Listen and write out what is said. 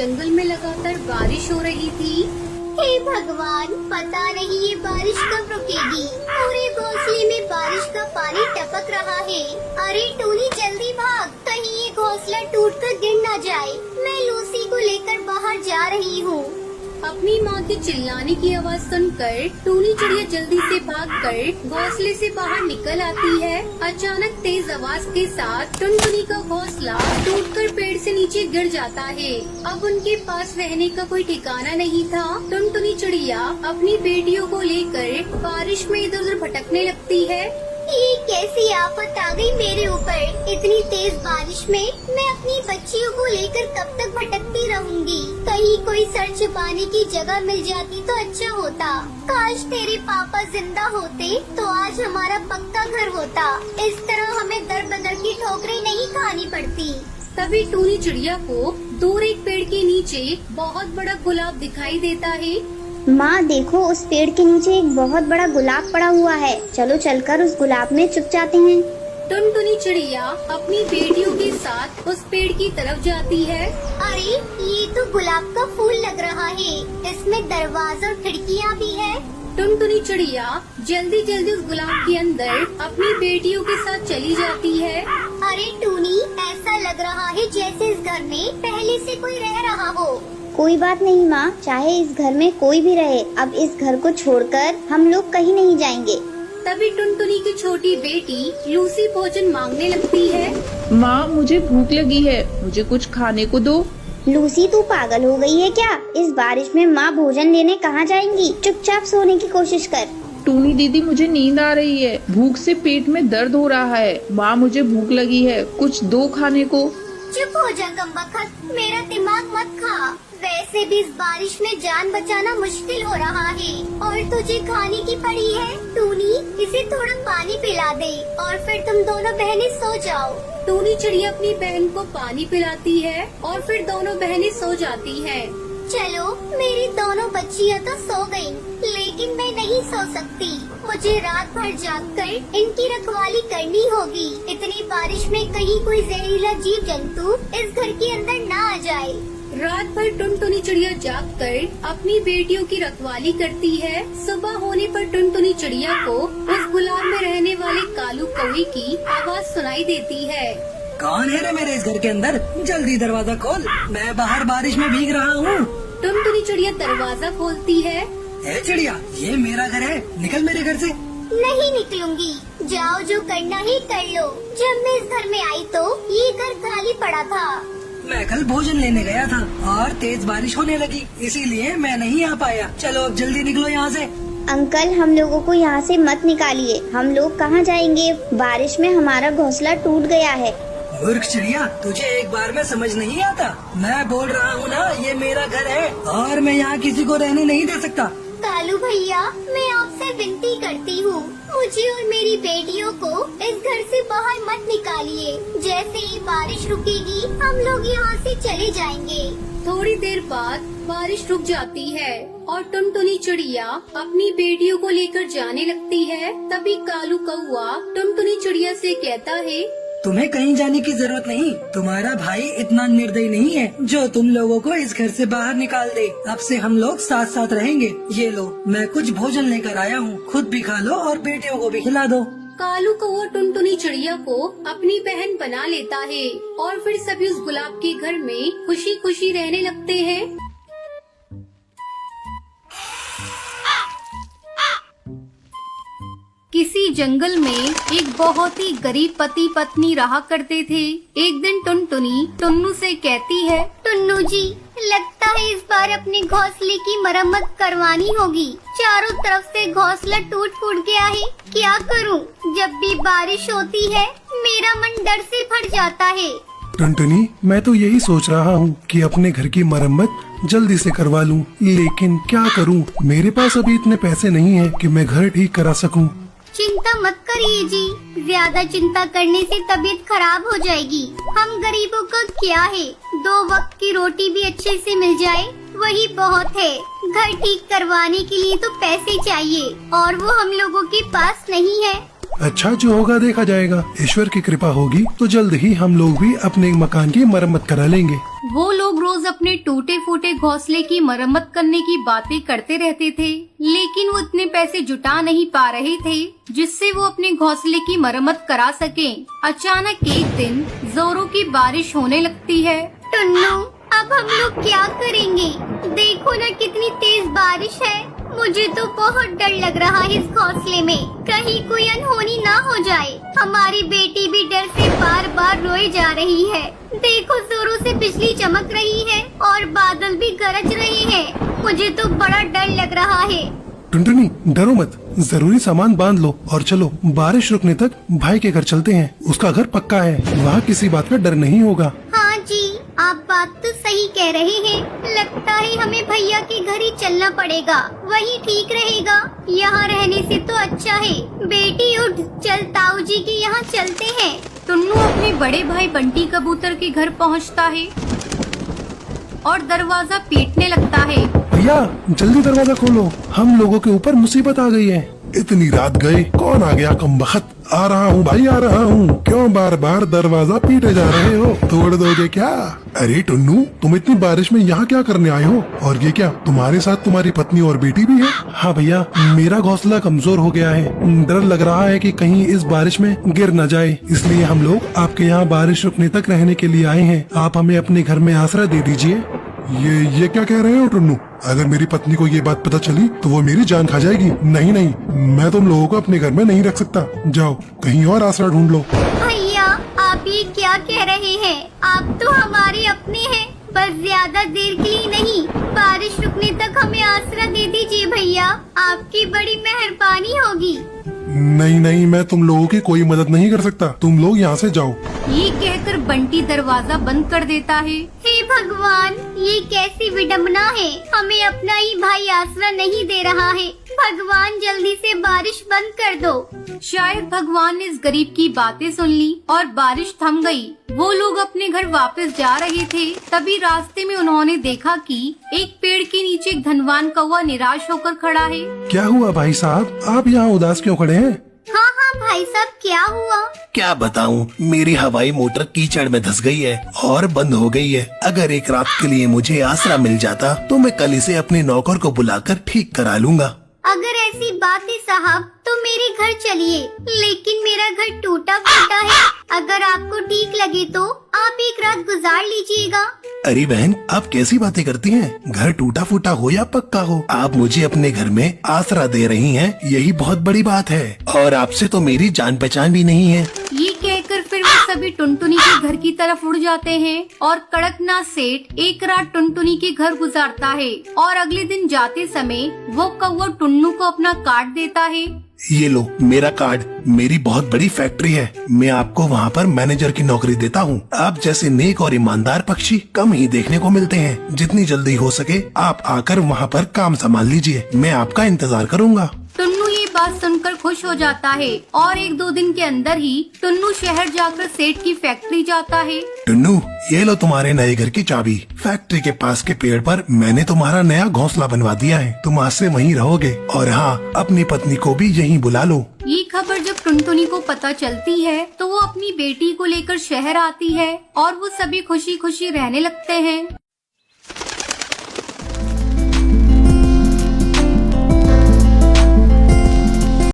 जंगल में लगातार बारिश हो रही थी। हे भगवान, पता नहीं ये बारिश कब रुकेगी। पूरे घोंसले में बारिश का पानी टपक रहा है। अरे टूनी जल्दी भाग, कहीं ये घोंसला टूटकर गिर न जाए। मैं लूसी को लेकर बाहर जा रही हूँ। अपनी माँ के चिल्लाने की आवाज़ सुनकर टूनी चिड़िया जल्दी से भागकर घोंसले से बाहर निकल आती है। अचानक तेज आवाज के साथ टुनटुनी का घोंसला टूटकर पेड़ से नीचे गिर जाता है। अब उनके पास रहने का कोई ठिकाना नहीं था। टुनटुनी चिड़िया अपनी बेटियों को लेकर बारिश में इधर उधर भटकने लगती है। ये कैसी आफत आ गई मेरे ऊपर। इतनी तेज बारिश में मैं अपनी बच्चियों को लेकर कब तक भटकती रहूंगी। कहीं कोई सर छुपाने की जगह मिल जाती तो अच्छा होता। काश तेरे पापा जिंदा होते तो आज हमारा पक्का घर होता। इस तरह हमें दर बदर की ठोकरें नहीं खानी पड़ती। तभी टूनी चिड़िया को दूर एक पेड़ के नीचे बहुत बड़ा गुलाब दिखाई देता है। माँ देखो, उस पेड़ के नीचे एक बहुत बड़ा गुलाब पड़ा हुआ है। चलो चलकर उस गुलाब में छुप जाते हैं। टुनटुनी चिड़िया अपनी बेटियों के साथ उस पेड़ की तरफ जाती है। अरे ये तो गुलाब का फूल लग रहा है। इसमें दरवाजा और खिड़कियाँ भी है। टुनटुनी चिड़िया जल्दी जल्दी उस गुलाब के अंदर अपनी बेटियों के साथ चली जाती है। अरे टूनी, ऐसा लग रहा है जैसे इस घर में पहले से कोई रह रहा हो। कोई बात नहीं माँ, चाहे इस घर में कोई भी रहे, अब इस घर को छोड़कर हम लोग कहीं नहीं जाएंगे। तभी टुनटुनी की छोटी बेटी लूसी भोजन मांगने लगती है। माँ मुझे भूख लगी है, मुझे कुछ खाने को दो। लूसी तू पागल हो गई है क्या? इस बारिश में माँ भोजन लेने कहाँ जाएंगी? चुपचाप सोने की कोशिश कर। टूनी दीदी मुझे नींद आ रही है, भूख से पेट में दर्द हो रहा है। माँ मुझे भूख लगी है, कुछ दो खाने को। चुप हो जा कमबख्त, मेरा दिमाग मत खा। वैसे भी इस बारिश में जान बचाना मुश्किल हो रहा है और तुझे खाने की पड़ी है। टूनी, इसे थोड़ा पानी पिला दे और फिर तुम दोनों बहनें सो जाओ। टूनी चिड़िया अपनी बहन को पानी पिलाती है और फिर दोनों बहनें सो जाती हैं। चलो, मेरी दोनों बच्चियाँ तो सो गयी, लेकिन मैं नहीं सो सकती। मुझे रात भर जागकर इनकी रखवाली करनी होगी। इतनी बारिश में कहीं कोई जहरीला जीव जंतु इस घर के अंदर न आ जाए। रात भर टुनटुनी चिड़िया जागकर अपनी बेटियों की रखवाली करती है। सुबह होने पर टुनटुनी चिड़िया को उस गुलाब में रहने वाले कालू कौवे की आवाज सुनाई देती है। कौन है रे मेरे इस घर के अंदर? जल्दी दरवाजा खोल, मैं बाहर बारिश में भीग रहा हूँ। टुनटुनी चिड़िया दरवाजा खोलती है। ए चिड़िया, ये मेरा घर है, निकल मेरे घर से। नहीं निकलूंगी, जाओ जो करना ही कर लो। जब मैं इस घर में आई तो ये घर खाली पड़ा था। मैं कल भोजन लेने गया था और तेज बारिश होने लगी, इसीलिए मैं नहीं आ पाया। चलो अब जल्दी निकलो यहाँ से। अंकल, हम लोगों को यहाँ से मत निकालिए। हम लोग कहाँ जाएंगे? बारिश में हमारा घोंसला टूट गया है। मूर्ख चिड़िया, तुझे एक बार में समझ नहीं आता? मैं बोल रहा हूँ ना, ये मेरा घर है और मैं यहाँ किसी को रहने नहीं दे सकता। कालू भैया, मैं आपसे विनती करती हूँ, मुझे और मेरी बेटियों को इस घर से बाहर मत निकालिए। जैसे ही बारिश रुकेगी हम लोग यहाँ से चले जाएंगे। थोड़ी देर बाद बारिश रुक जाती है और टुनटुनी चिड़िया अपनी बेटियों को लेकर जाने लगती है। तभी कालू कौवा टुनटुनी चिड़िया से कहता है, तुम्हें कहीं जाने की जरूरत नहीं। तुम्हारा भाई इतना निर्दयी नहीं है जो तुम लोगों को इस घर से बाहर निकाल दे। अब से हम लोग साथ साथ रहेंगे। ये लो, मैं कुछ भोजन लेकर आया हूँ, खुद भी खा लो और बेटियों को भी खिला दो। कालू कौवा टुनटुनी चिड़िया को अपनी बहन बना लेता है और फिर सभी उस गुलाब के घर में खुशी खुशी रहने लगते हैं। किसी जंगल में एक बहुत ही गरीब पति पत्नी रहा करते थे। एक दिन टुनटुनी टुन्नू से कहती है, टुन्नू जी, लगता है इस बार अपने घोंसले की मरम्मत करवानी होगी। चारों तरफ से घोंसला टूट फूट गया है। क्या करूं? जब भी बारिश होती है मेरा मन डर से फट जाता है। टुनटुनी, मैं तो यही सोच रहा हूँ कि अपने घर की मरम्मत जल्दी से करवा लूँ, लेकिन क्या करूँ? मेरे पास अभी इतने पैसे नहीं हैं कि मैं घर ठीक करा सकूँ। चिंता मत करिए जी, ज्यादा चिंता करने से तबीयत खराब हो जाएगी। हम गरीबों का क्या है, 2 वक्त की रोटी भी अच्छे से मिल जाए वही बहुत है। घर ठीक करवाने के लिए तो पैसे चाहिए और वो हम लोगों के पास नहीं है। अच्छा जो होगा देखा जाएगा। ईश्वर की कृपा होगी तो जल्द ही हम लोग भी अपने मकान की मरम्मत करा लेंगे। वो लोग रोज अपने टूटे फूटे घोंसले की मरम्मत करने की बातें करते रहते थे, लेकिन वो इतने पैसे जुटा नहीं पा रहे थे जिससे वो अपने घोंसले की मरम्मत करा सकें। अचानक एक दिन जोरों की बारिश होने लगती है। टुन्नू, अब हम लोग क्या करेंगे? देखो ना कितनी तेज बारिश है। मुझे तो बहुत डर लग रहा है इस घोंसले में, कहीं कोई अनहोनी ना हो जाए। हमारी बेटी भी डर से बार बार रोए जा रही है। देखो जोरों से बिजली चमक रही है और बादल भी गरज रहे हैं। मुझे तो बड़ा डर लग रहा है। टुनटुनी डरो मत, जरूरी सामान बांध लो और चलो बारिश रुकने तक भाई के घर चलते हैं। उसका घर पक्का है, वहाँ किसी बात का डर नहीं होगा। हाँ जी, आप बात तो सही कह रहे हैं। लगता है हमें भैया के घर ही चलना पड़ेगा, वही ठीक रहेगा। यहाँ रहने से तो अच्छा है। बेटी उठ, चल ताऊ जी के यहाँ चलते हैं। टुन्नू अपने बड़े भाई बंटी कबूतर के घर पहुँचता है और दरवाजा पीटने लगता है। भैया जल्दी दरवाजा खोलो, हम लोगों के ऊपर मुसीबत आ गई है। इतनी रात गए, कौन आ गया कमबख्त? आ रहा हूँ भाई आ रहा हूँ। क्यों बार बार दरवाजा पीटे जा रहे हो? तोड़ दोगे क्या? अरे टुन्नू तुम इतनी बारिश में यहाँ क्या करने आए हो? और ये क्या तुम्हारे साथ तुम्हारी पत्नी और बेटी भी है? हाँ भैया, मेरा घोंसला कमजोर हो गया है। डर लग रहा है कि कहीं इस बारिश में गिर न जाए, इसलिए हम लोग आपके यहाँ बारिश रुकने तक रहने के लिए आए हैं। आप हमें अपने घर में आसरा दे दीजिए। ये क्या कह रहे हो टुन्नू? अगर मेरी पत्नी को ये बात पता चली तो वो मेरी जान खा जाएगी। नहीं नहीं, मैं तुम लोगों को अपने घर में नहीं रख सकता। जाओ कहीं और आसरा ढूंढ लो। भैया आप ये क्या कह रहे हैं? आप तो हमारे अपने हैं, बस ज्यादा देर के लिए नहीं, बारिश रुकने तक हमें आसरा दे दीजिए भैया। आपकी बड़ी मेहरबानी होगी। नहीं नहीं, मैं तुम लोगों की कोई मदद नहीं कर सकता। तुम लोग यहाँ से जाओ। ये कहकर बंटी दरवाजा बंद कर देता है। हे भगवान, ये कैसी विडम्बना है। हमें अपना ही भाई आसरा नहीं दे रहा है। भगवान जल्दी से बारिश बंद कर दो। शायद भगवान ने इस गरीब की बातें सुन ली और बारिश थम गई। वो लोग अपने घर वापस जा रहे थे, तभी रास्ते में उन्होंने देखा कि एक पेड़ के नीचे एक धनवान कौवा निराश होकर खड़ा है। क्या हुआ भाई साहब, आप यहाँ उदास क्यों खड़े हैं? हाँ हाँ भाई साहब, क्या हुआ? क्या बताऊं, मेरी हवाई मोटर कीचड़ में धंस गई है और बंद हो गई है। अगर एक रात के लिए मुझे आसरा मिल जाता तो मैं कल इसे अपने नौकर को बुलाकर ठीक करा लूंगा। अगर ऐसी बात है साहब तो मेरे घर चलिए, लेकिन मेरा घर टूटा फूटा है। अगर आपको ठीक लगे तो आप एक रात गुजार लीजिएगा। अरे बहन, आप कैसी बातें करती हैं? घर टूटा फूटा हो या पक्का हो, आप मुझे अपने घर में आसरा दे रही हैं, यही बहुत बड़ी बात है। और आपसे तो मेरी जान पहचान भी नहीं है। ये कहकर फिर वो सभी टुनटुनी के घर की तरफ उड़ जाते हैं और कड़कनाथ सेठ एक रात टुनटुनी के घर गुजारता है और अगले दिन जाते समय वो कौवा टुन्नू को अपना कार्ड देता है। ये लो मेरा कार्ड, मेरी बहुत बड़ी फैक्ट्री है। मैं आपको वहाँ पर मैनेजर की नौकरी देता हूँ। आप जैसे नेक और ईमानदार पक्षी कम ही देखने को मिलते हैं। जितनी जल्दी हो सके आप आकर वहाँ पर काम संभाल लीजिए, मैं आपका इंतजार करूँगा। टुन्नू ये बात सुनकर खुश हो जाता है और 1-2 दिन के अंदर ही टुन्नू शहर जाकर सेठ की फैक्ट्री जाता है। टुन्नू, ये लो तुम्हारे नए घर की चाबी। फैक्ट्री के पास के पेड़ पर मैंने तुम्हारा नया घोंसला बनवा दिया है, तुम आज से वहीं रहोगे। और हाँ, अपनी पत्नी को भी यहीं बुला लो। ये खबर जब टुनटुनी को पता चलती है तो वो अपनी बेटी को लेकर शहर आती है और वो सभी खुशी खुशी रहने लगते हैं।